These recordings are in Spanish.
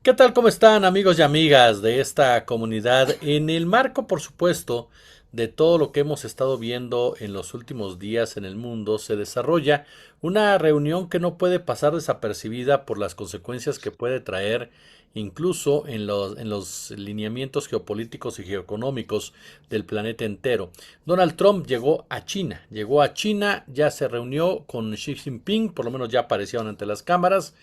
¿Qué tal? ¿Cómo están amigos y amigas de esta comunidad? En el marco, por supuesto, de todo lo que hemos estado viendo en los últimos días en el mundo, se desarrolla una reunión que no puede pasar desapercibida por las consecuencias que puede traer incluso en los lineamientos geopolíticos y geoeconómicos del planeta entero. Donald Trump llegó a China, ya se reunió con Xi Jinping, por lo menos ya aparecieron ante las cámaras.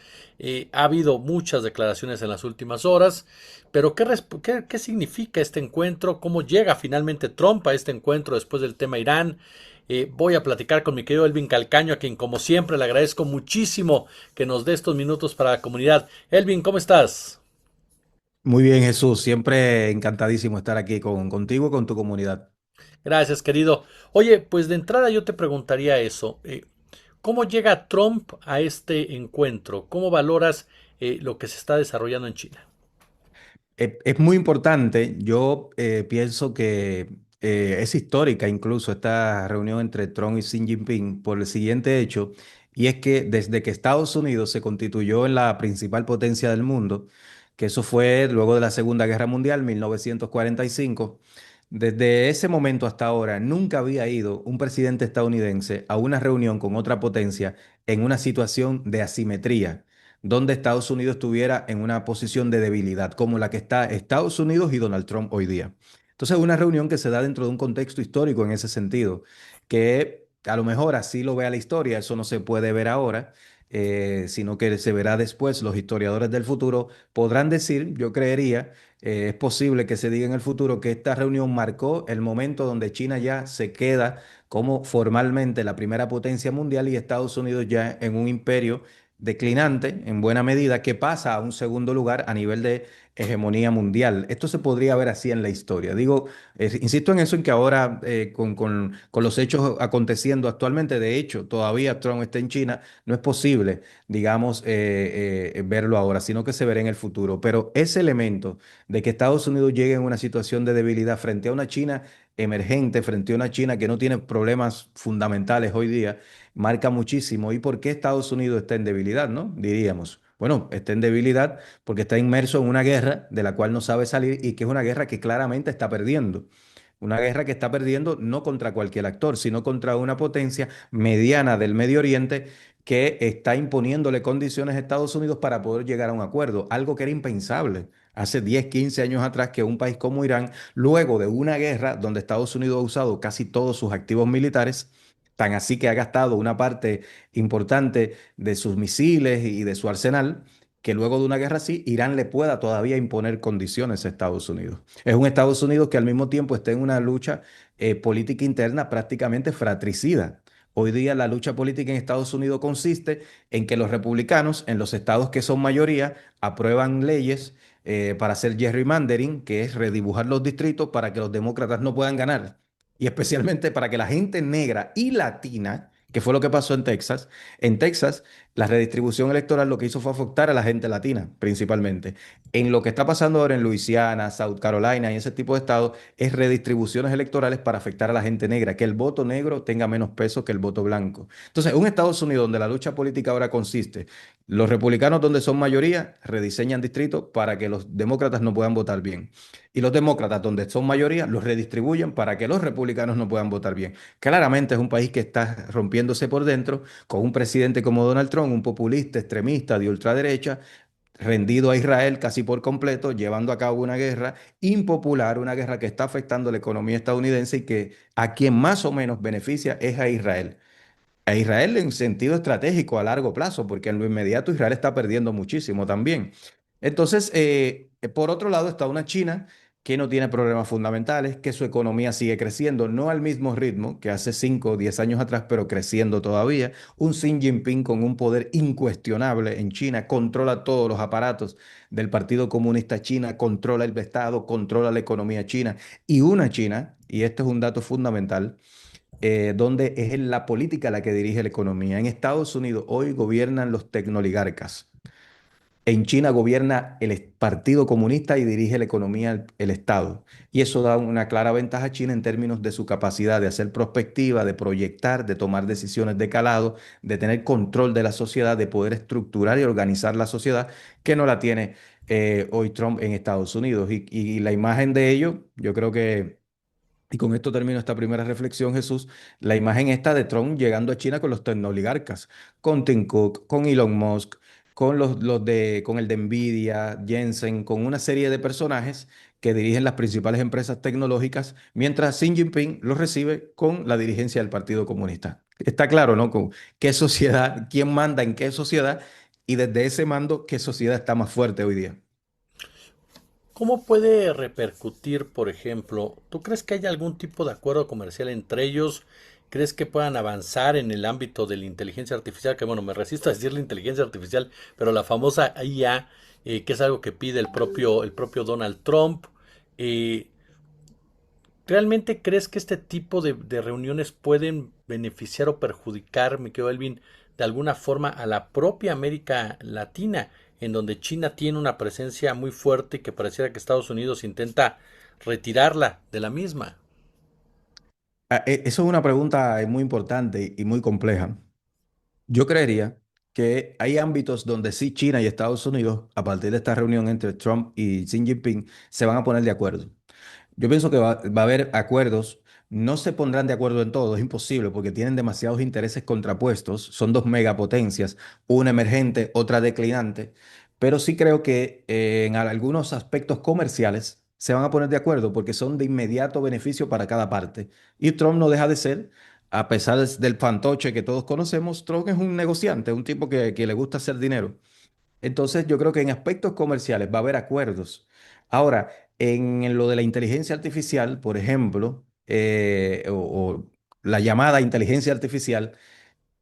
Ha habido muchas declaraciones en las últimas horas, pero ¿qué significa este encuentro? ¿Cómo llega finalmente Trump a este encuentro después del tema Irán? Voy a platicar con mi querido Elvin Calcaño, a quien como siempre le agradezco muchísimo que nos dé estos minutos para la comunidad. Elvin, ¿cómo estás? Muy bien, Jesús. Siempre encantadísimo estar aquí contigo, con tu comunidad. Gracias, querido. Oye, pues de entrada yo te preguntaría eso. ¿Cómo llega Trump a este encuentro? ¿Cómo valoras lo que se está desarrollando en China? Es muy importante. Yo pienso que es histórica incluso esta reunión entre Trump y Xi Jinping por el siguiente hecho, y es que desde que Estados Unidos se constituyó en la principal potencia del mundo, que eso fue luego de la Segunda Guerra Mundial, 1945. Desde ese momento hasta ahora, nunca había ido un presidente estadounidense a una reunión con otra potencia en una situación de asimetría, donde Estados Unidos estuviera en una posición de debilidad, como la que está Estados Unidos y Donald Trump hoy día. Entonces, una reunión que se da dentro de un contexto histórico en ese sentido, que a lo mejor así lo vea la historia, eso no se puede ver ahora, sino que se verá después. Los historiadores del futuro podrán decir, yo creería, es posible que se diga en el futuro que esta reunión marcó el momento donde China ya se queda como formalmente la primera potencia mundial y Estados Unidos ya en un imperio declinante en buena medida que pasa a un segundo lugar a nivel de hegemonía mundial. Esto se podría ver así en la historia. Digo, insisto en eso, en que ahora con los hechos aconteciendo actualmente, de hecho, todavía Trump está en China, no es posible, digamos, verlo ahora, sino que se verá en el futuro. Pero ese elemento de que Estados Unidos llegue en una situación de debilidad frente a una China emergente, frente a una China que no tiene problemas fundamentales hoy día, marca muchísimo. ¿Y por qué Estados Unidos está en debilidad, no? Diríamos. Bueno, está en debilidad porque está inmerso en una guerra de la cual no sabe salir y que es una guerra que claramente está perdiendo. Una guerra que está perdiendo no contra cualquier actor, sino contra una potencia mediana del Medio Oriente que está imponiéndole condiciones a Estados Unidos para poder llegar a un acuerdo, algo que era impensable hace 10, 15 años atrás, que un país como Irán, luego de una guerra donde Estados Unidos ha usado casi todos sus activos militares, tan así que ha gastado una parte importante de sus misiles y de su arsenal, que luego de una guerra así, Irán le pueda todavía imponer condiciones a Estados Unidos. Es un Estados Unidos que al mismo tiempo está en una lucha política interna prácticamente fratricida. Hoy día la lucha política en Estados Unidos consiste en que los republicanos en los estados que son mayoría aprueban leyes para hacer gerrymandering, que es redibujar los distritos para que los demócratas no puedan ganar. Y especialmente para que la gente negra y latina, que fue lo que pasó en Texas, la redistribución electoral lo que hizo fue afectar a la gente latina, principalmente. En lo que está pasando ahora en Luisiana, South Carolina y ese tipo de estados, es redistribuciones electorales para afectar a la gente negra, que el voto negro tenga menos peso que el voto blanco. Entonces, un Estados Unidos donde la lucha política ahora consiste, los republicanos donde son mayoría, rediseñan distritos para que los demócratas no puedan votar bien. Y los demócratas donde son mayoría, los redistribuyen para que los republicanos no puedan votar bien. Claramente es un país que está rompiéndose por dentro con un presidente como Donald Trump, un populista extremista de ultraderecha, rendido a Israel casi por completo, llevando a cabo una guerra impopular, una guerra que está afectando la economía estadounidense y que a quien más o menos beneficia es a Israel. A Israel en sentido estratégico a largo plazo, porque en lo inmediato Israel está perdiendo muchísimo también. Entonces, por otro lado está una China que no tiene problemas fundamentales, que su economía sigue creciendo, no al mismo ritmo que hace 5 o 10 años atrás, pero creciendo todavía. Un Xi Jinping con un poder incuestionable en China, controla todos los aparatos del Partido Comunista China, controla el Estado, controla la economía china. Y una China, y este es un dato fundamental, donde es la política la que dirige la economía. En Estados Unidos hoy gobiernan los tecnoligarcas. En China gobierna el Partido Comunista y dirige la economía el Estado. Y eso da una clara ventaja a China en términos de su capacidad de hacer prospectiva, de proyectar, de tomar decisiones de calado, de tener control de la sociedad, de poder estructurar y organizar la sociedad, que no la tiene hoy Trump en Estados Unidos. Y la imagen de ello, yo creo que y con esto termino esta primera reflexión, Jesús. La imagen esta de Trump llegando a China con los tecnooligarcas, con Tim Cook, con Elon Musk, con con el de Nvidia, Jensen, con una serie de personajes que dirigen las principales empresas tecnológicas, mientras Xi Jinping los recibe con la dirigencia del Partido Comunista. Está claro, ¿no? Con qué sociedad, quién manda en qué sociedad y desde ese mando, qué sociedad está más fuerte hoy día. ¿Cómo puede repercutir, por ejemplo, tú crees que hay algún tipo de acuerdo comercial entre ellos? ¿Crees que puedan avanzar en el ámbito de la inteligencia artificial? Que bueno, me resisto a decir la inteligencia artificial, pero la famosa IA, que es algo que pide el propio Donald Trump. Eh, ¿Realmente crees que este tipo de reuniones pueden beneficiar o perjudicar, mi querido Elvin, de alguna forma a la propia América Latina, en donde China tiene una presencia muy fuerte y que pareciera que Estados Unidos intenta retirarla de la misma? Eso es una pregunta muy importante y muy compleja. Yo creería que hay ámbitos donde sí China y Estados Unidos, a partir de esta reunión entre Trump y Xi Jinping, se van a poner de acuerdo. Yo pienso que va a haber acuerdos, no se pondrán de acuerdo en todo, es imposible porque tienen demasiados intereses contrapuestos, son dos megapotencias, una emergente, otra declinante, pero sí creo que en algunos aspectos comerciales se van a poner de acuerdo porque son de inmediato beneficio para cada parte. Y Trump no deja de ser, a pesar del fantoche que todos conocemos, Trump es un negociante, un tipo que le gusta hacer dinero. Entonces, yo creo que en aspectos comerciales va a haber acuerdos. Ahora, en lo de la inteligencia artificial, por ejemplo, o la llamada inteligencia artificial,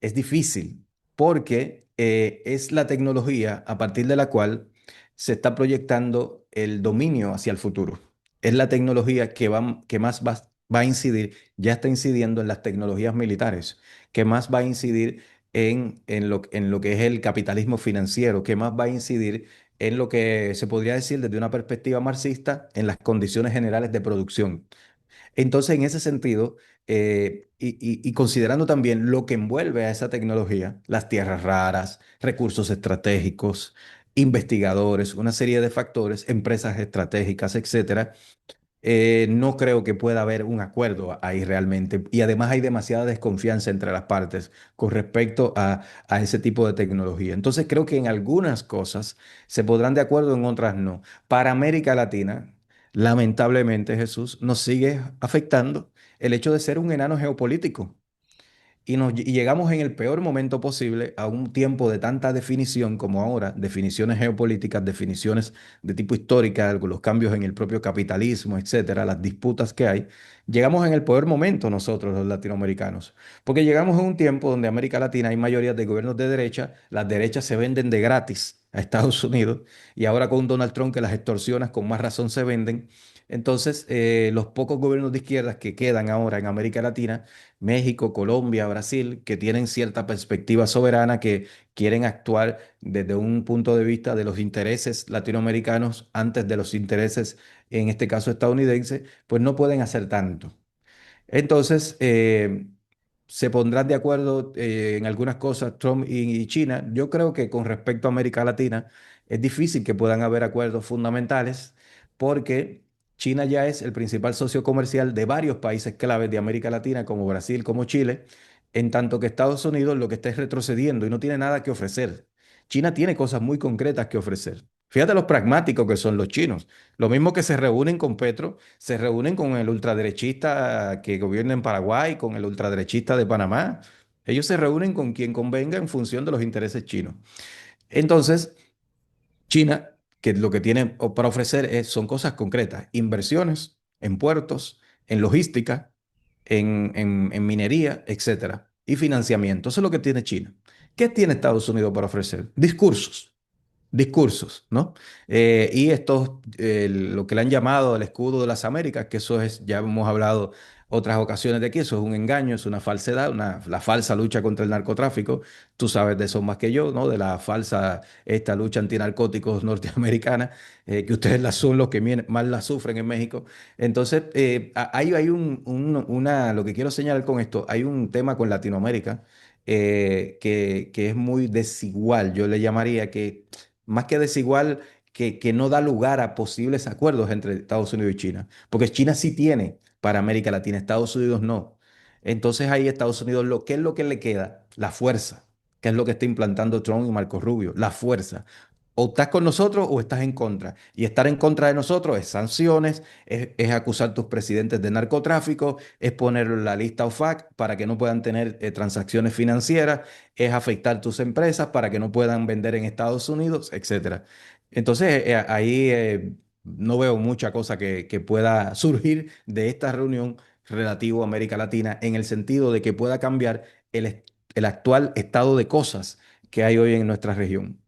es difícil porque es la tecnología a partir de la cual se está proyectando el dominio hacia el futuro. Es la tecnología que más va a incidir, ya está incidiendo en las tecnologías militares, que más va a incidir en lo que es el capitalismo financiero, que más va a incidir en lo que se podría decir desde una perspectiva marxista, en las condiciones generales de producción. Entonces, en ese sentido, y considerando también lo que envuelve a esa tecnología, las tierras raras, recursos estratégicos, investigadores, una serie de factores, empresas estratégicas, etcétera, no creo que pueda haber un acuerdo ahí realmente. Y además hay demasiada desconfianza entre las partes con respecto a ese tipo de tecnología. Entonces creo que en algunas cosas se podrán de acuerdo, en otras no. Para América Latina, lamentablemente, Jesús, nos sigue afectando el hecho de ser un enano geopolítico y llegamos en el peor momento posible a un tiempo de tanta definición como ahora, definiciones geopolíticas, definiciones de tipo histórica, los cambios en el propio capitalismo, etcétera, las disputas que hay. Llegamos en el peor momento nosotros, los latinoamericanos, porque llegamos en un tiempo donde América Latina hay mayoría de gobiernos de derecha, las derechas se venden de gratis a Estados Unidos y ahora con Donald Trump que las extorsionas con más razón se venden. Entonces, los pocos gobiernos de izquierdas que quedan ahora en América Latina, México, Colombia, Brasil, que tienen cierta perspectiva soberana, que quieren actuar desde un punto de vista de los intereses latinoamericanos antes de los intereses, en este caso estadounidenses, pues no pueden hacer tanto. Entonces, se pondrán de acuerdo en algunas cosas Trump y China. Yo creo que con respecto a América Latina es difícil que puedan haber acuerdos fundamentales porque China ya es el principal socio comercial de varios países claves de América Latina, como Brasil, como Chile, en tanto que Estados Unidos lo que está es retrocediendo y no tiene nada que ofrecer. China tiene cosas muy concretas que ofrecer. Fíjate los pragmáticos que son los chinos. Lo mismo que se reúnen con Petro, se reúnen con el ultraderechista que gobierna en Paraguay, con el ultraderechista de Panamá. Ellos se reúnen con quien convenga en función de los intereses chinos. Entonces, China, que lo que tiene para ofrecer son cosas concretas, inversiones en puertos, en logística, en minería, etcétera, y financiamiento. Eso es lo que tiene China. ¿Qué tiene Estados Unidos para ofrecer? Discursos, ¿no? Y lo que le han llamado el escudo de las Américas, que eso es, ya hemos hablado otras ocasiones de que eso es un engaño, es una falsedad, la falsa lucha contra el narcotráfico. Tú sabes de eso más que yo, ¿no? De la falsa, esta lucha antinarcóticos norteamericana, que ustedes son los que más la sufren en México. Entonces, ahí hay lo que quiero señalar con esto, hay un tema con Latinoamérica que es muy desigual, yo le llamaría que, más que desigual, que no da lugar a posibles acuerdos entre Estados Unidos y China, porque China sí tiene para América Latina, Estados Unidos no. Entonces ahí Estados Unidos, ¿qué es lo que le queda? La fuerza, que es lo que está implantando Trump y Marco Rubio, la fuerza. O estás con nosotros o estás en contra. Y estar en contra de nosotros es sanciones, es acusar a tus presidentes de narcotráfico, es ponerlo en la lista OFAC para que no puedan tener transacciones financieras, es afectar tus empresas para que no puedan vender en Estados Unidos, etcétera. Entonces ahí no veo mucha cosa que pueda surgir de esta reunión relativo a América Latina en el sentido de que pueda cambiar el actual estado de cosas que hay hoy en nuestra región.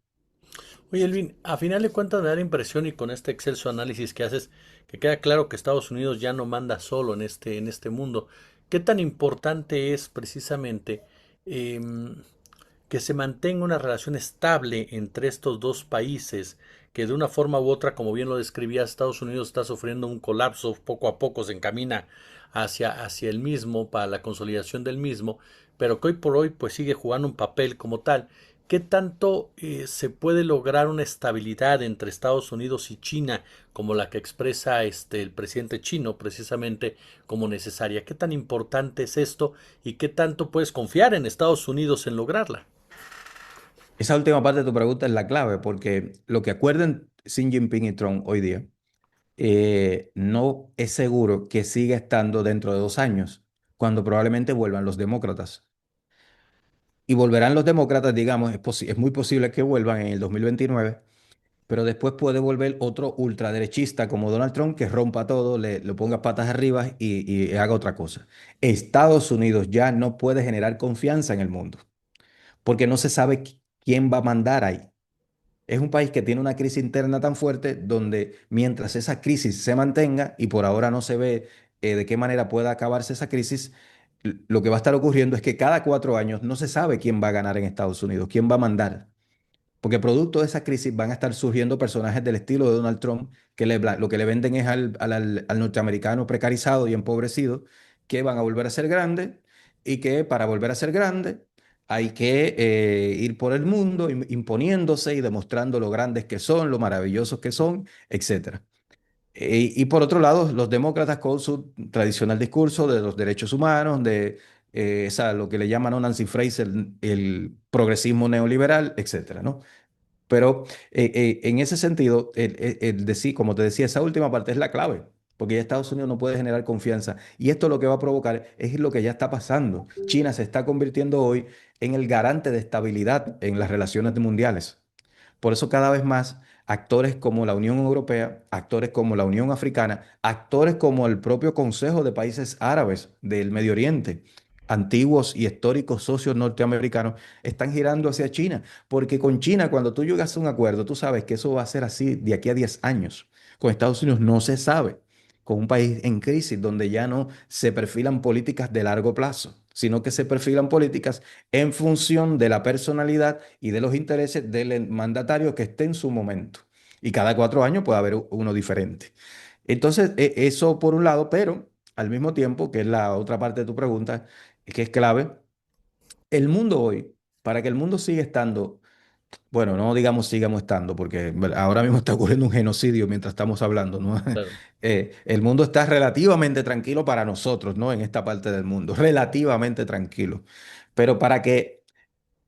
Oye, Elvin, a final de cuentas me da la impresión y con este excelso análisis que haces, que queda claro que Estados Unidos ya no manda solo en este mundo. ¿Qué tan importante es precisamente em, que se mantenga una relación estable entre estos dos países, que de una forma u otra, como bien lo describía, Estados Unidos está sufriendo un colapso, poco a poco se encamina hacia el mismo, para la consolidación del mismo, pero que hoy por hoy pues sigue jugando un papel como tal? ¿Qué tanto se puede lograr una estabilidad entre Estados Unidos y China, como la que expresa el presidente chino precisamente como necesaria? ¿Qué tan importante es esto y qué tanto puedes confiar en Estados Unidos en lograrla? Esa última parte de tu pregunta es la clave, porque lo que acuerden Xi Jinping y Trump hoy día no es seguro que siga estando dentro de 2 años, cuando probablemente vuelvan los demócratas. Y volverán los demócratas, digamos, es muy posible que vuelvan en el 2029, pero después puede volver otro ultraderechista como Donald Trump que rompa todo, le ponga patas arriba y haga otra cosa. Estados Unidos ya no puede generar confianza en el mundo, porque no se sabe quién va a mandar ahí. Es un país que tiene una crisis interna tan fuerte donde mientras esa crisis se mantenga y por ahora no se ve de qué manera pueda acabarse esa crisis, lo que va a estar ocurriendo es que cada 4 años no se sabe quién va a ganar en Estados Unidos, quién va a mandar. Porque producto de esa crisis van a estar surgiendo personajes del estilo de Donald Trump que lo que le venden es al norteamericano precarizado y empobrecido que van a volver a ser grandes y que para volver a ser grandes hay que ir por el mundo imponiéndose y demostrando lo grandes que son, lo maravillosos que son, etcétera. Y por otro lado, los demócratas con su tradicional discurso de los derechos humanos, de lo que le llaman a Nancy Fraser el progresismo neoliberal, etcétera, ¿no? Pero en ese sentido, el decir, como te decía, esa última parte es la clave, porque ya Estados Unidos no puede generar confianza. Y esto lo que va a provocar es lo que ya está pasando. China se está convirtiendo hoy en el garante de estabilidad en las relaciones mundiales. Por eso cada vez más actores como la Unión Europea, actores como la Unión Africana, actores como el propio Consejo de Países Árabes del Medio Oriente, antiguos y históricos socios norteamericanos, están girando hacia China. Porque con China, cuando tú llegas a un acuerdo, tú sabes que eso va a ser así de aquí a 10 años. Con Estados Unidos no se sabe. Con un país en crisis donde ya no se perfilan políticas de largo plazo, sino que se perfilan políticas en función de la personalidad y de los intereses del mandatario que esté en su momento. Y cada 4 años puede haber uno diferente. Entonces, eso por un lado, pero al mismo tiempo, que es la otra parte de tu pregunta, que es clave, el mundo hoy, para que el mundo siga estando, bueno, no digamos sigamos estando, porque ahora mismo está ocurriendo un genocidio mientras estamos hablando, ¿no? Claro. El mundo está relativamente tranquilo para nosotros, ¿no? En esta parte del mundo, relativamente tranquilo. Pero para que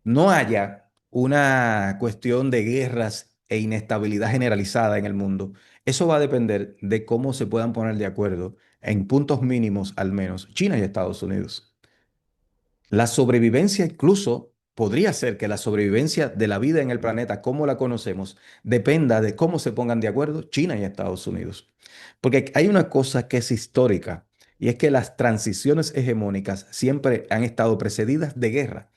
no haya una cuestión de guerras e inestabilidad generalizada en el mundo, eso va a depender de cómo se puedan poner de acuerdo en puntos mínimos al menos China y Estados Unidos. La sobrevivencia incluso podría ser que la sobrevivencia de la vida en el planeta como la conocemos dependa de cómo se pongan de acuerdo China y Estados Unidos. Porque hay una cosa que es histórica y es que las transiciones hegemónicas siempre han estado precedidas de guerra.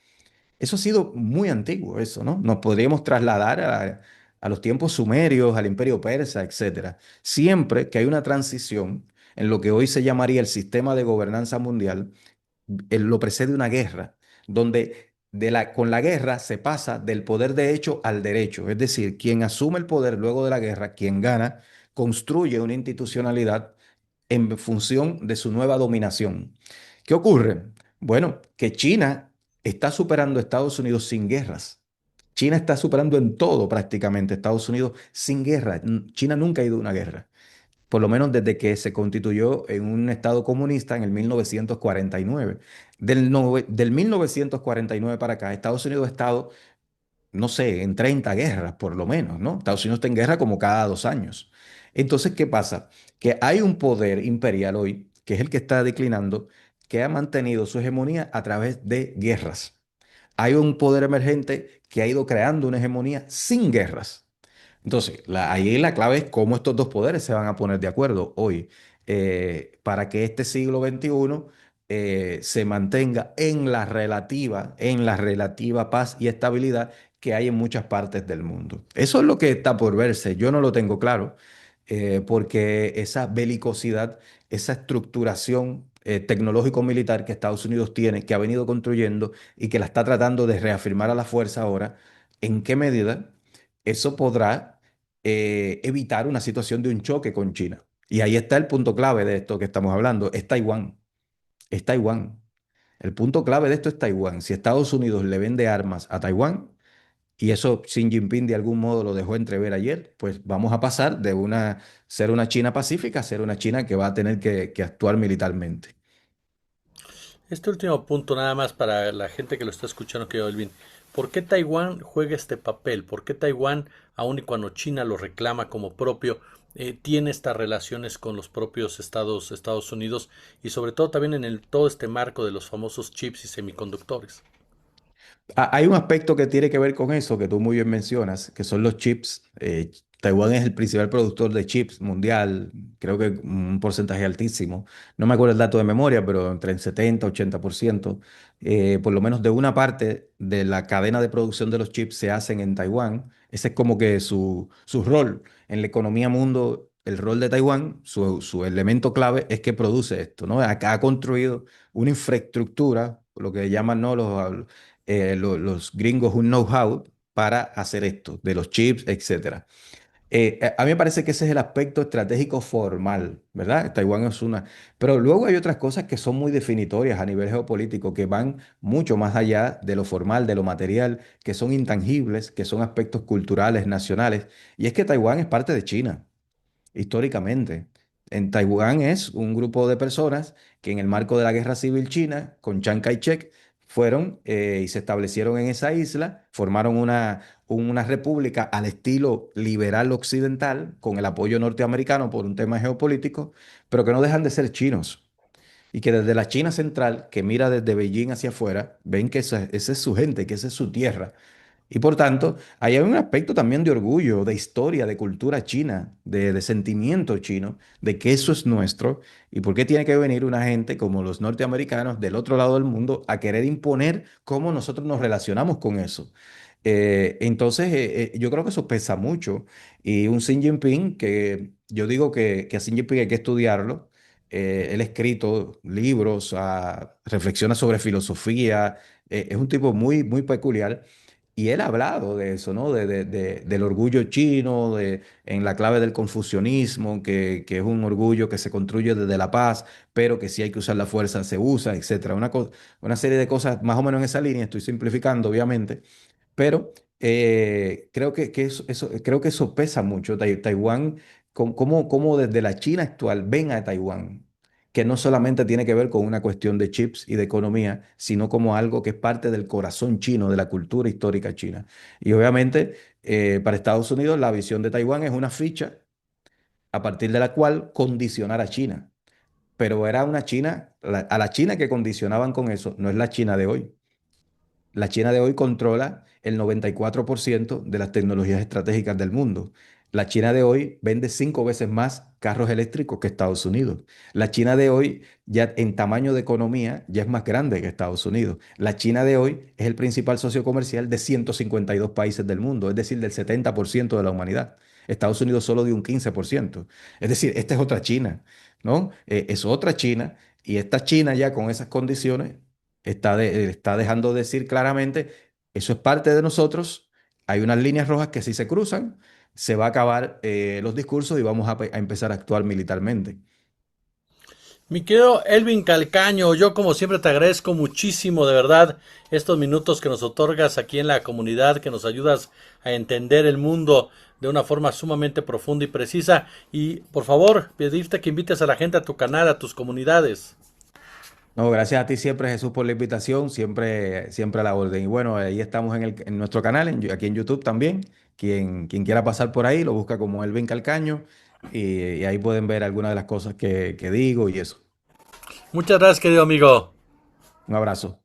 Eso ha sido muy antiguo, eso, ¿no? Nos podríamos trasladar a los tiempos sumerios, al imperio persa, etcétera. Siempre que hay una transición, en lo que hoy se llamaría el sistema de gobernanza mundial, lo precede una guerra, donde con la guerra se pasa del poder de hecho al derecho. Es decir, quien asume el poder luego de la guerra, quien gana, construye una institucionalidad en función de su nueva dominación. ¿Qué ocurre? Bueno, que China está superando a Estados Unidos sin guerras. China está superando en todo prácticamente a Estados Unidos sin guerra. China nunca ha ido a una guerra, por lo menos desde que se constituyó en un estado comunista en el 1949. Del 1949 para acá, Estados Unidos ha estado, no sé, en 30 guerras por lo menos, ¿no? Estados Unidos está en guerra como cada 2 años. Entonces, ¿qué pasa? Que hay un poder imperial hoy, que es el que está declinando, que ha mantenido su hegemonía a través de guerras. Hay un poder emergente que ha ido creando una hegemonía sin guerras. Entonces, ahí la clave es cómo estos dos poderes se van a poner de acuerdo hoy para que este siglo XXI se mantenga en la relativa paz y estabilidad que hay en muchas partes del mundo. Eso es lo que está por verse. Yo no lo tengo claro porque esa belicosidad, esa estructuración tecnológico-militar que Estados Unidos tiene, que ha venido construyendo y que la está tratando de reafirmar a la fuerza ahora, ¿en qué medida eso podrá evitar una situación de un choque con China? Y ahí está el punto clave de esto que estamos hablando, es Taiwán. Es Taiwán. El punto clave de esto es Taiwán. Si Estados Unidos le vende armas a Taiwán, y eso Xi Jinping de algún modo lo dejó entrever ayer, pues vamos a pasar de ser una China pacífica a ser una China que va a tener que actuar militarmente. Este último punto, nada más para la gente que lo está escuchando, que Elvin, ¿por qué Taiwán juega este papel? ¿Por qué Taiwán, aun y cuando China lo reclama como propio, tiene estas relaciones con los propios Estados Unidos y sobre todo también en todo este marco de los famosos chips y semiconductores? Hay un aspecto que tiene que ver con eso que tú muy bien mencionas, que son los chips. Taiwán es el principal productor de chips mundial, creo que un porcentaje altísimo. No me acuerdo el dato de memoria, pero entre el 70 y 80%, por lo menos de una parte de la cadena de producción de los chips se hacen en Taiwán. Ese es como que su rol en la economía mundo. El rol de Taiwán, su elemento clave es que produce esto, ¿no? Acá ha construido una infraestructura, lo que llaman, ¿no? Los gringos un know-how para hacer esto, de los chips, etcétera. A mí me parece que ese es el aspecto estratégico formal, ¿verdad? Taiwán es una. Pero luego hay otras cosas que son muy definitorias a nivel geopolítico, que van mucho más allá de lo formal, de lo material, que son intangibles, que son aspectos culturales, nacionales. Y es que Taiwán es parte de China históricamente. En Taiwán es un grupo de personas que en el marco de la Guerra Civil China, con Chiang Kai-shek, fueron y se establecieron en esa isla, formaron una república al estilo liberal occidental, con el apoyo norteamericano por un tema geopolítico, pero que no dejan de ser chinos. Y que desde la China central, que mira desde Beijing hacia afuera, ven que esa es su gente, que esa es su tierra. Y por tanto, ahí hay un aspecto también de orgullo, de historia, de cultura china, de sentimiento chino, de que eso es nuestro y por qué tiene que venir una gente como los norteamericanos del otro lado del mundo a querer imponer cómo nosotros nos relacionamos con eso. Entonces, yo creo que eso pesa mucho. Y un Xi Jinping, que yo digo que a Xi Jinping hay que estudiarlo. Él ha escrito libros, reflexiona sobre filosofía, es un tipo muy, muy peculiar. Y él ha hablado de eso, ¿no? Del orgullo chino, en la clave del confucianismo, que es un orgullo que se construye desde la paz, pero que si hay que usar la fuerza se usa, etcétera. Una serie de cosas más o menos en esa línea, estoy simplificando, obviamente, pero creo creo que eso pesa mucho. Taiwán, cómo desde la China actual ven a Taiwán, que no solamente tiene que ver con una cuestión de chips y de economía, sino como algo que es parte del corazón chino, de la cultura histórica china. Y obviamente, para Estados Unidos, la visión de Taiwán es una ficha a partir de la cual condicionar a China. Pero era una China, a la China que condicionaban con eso, no es la China de hoy. La China de hoy controla el 94% de las tecnologías estratégicas del mundo. La China de hoy vende 5 veces más carros eléctricos que Estados Unidos. La China de hoy ya en tamaño de economía ya es más grande que Estados Unidos. La China de hoy es el principal socio comercial de 152 países del mundo, es decir, del 70% de la humanidad. Estados Unidos solo de un 15%. Es decir, esta es otra China, ¿no? Es otra China y esta China ya con esas condiciones está dejando de decir claramente, eso es parte de nosotros, hay unas líneas rojas que si se cruzan se va a acabar los discursos y vamos a empezar a actuar militarmente. Mi querido Elvin Calcaño, yo como siempre te agradezco muchísimo, de verdad, estos minutos que nos otorgas aquí en la comunidad, que nos ayudas a entender el mundo de una forma sumamente profunda y precisa. Y por favor, pedirte que invites a la gente a tu canal, a tus comunidades. No, gracias a ti siempre, Jesús, por la invitación, siempre a la orden. Y bueno, ahí estamos en nuestro canal, aquí en YouTube también. Quien quiera pasar por ahí, lo busca como Elvin Calcaño y ahí pueden ver algunas de las cosas que digo y eso. Muchas gracias, querido amigo. Un abrazo.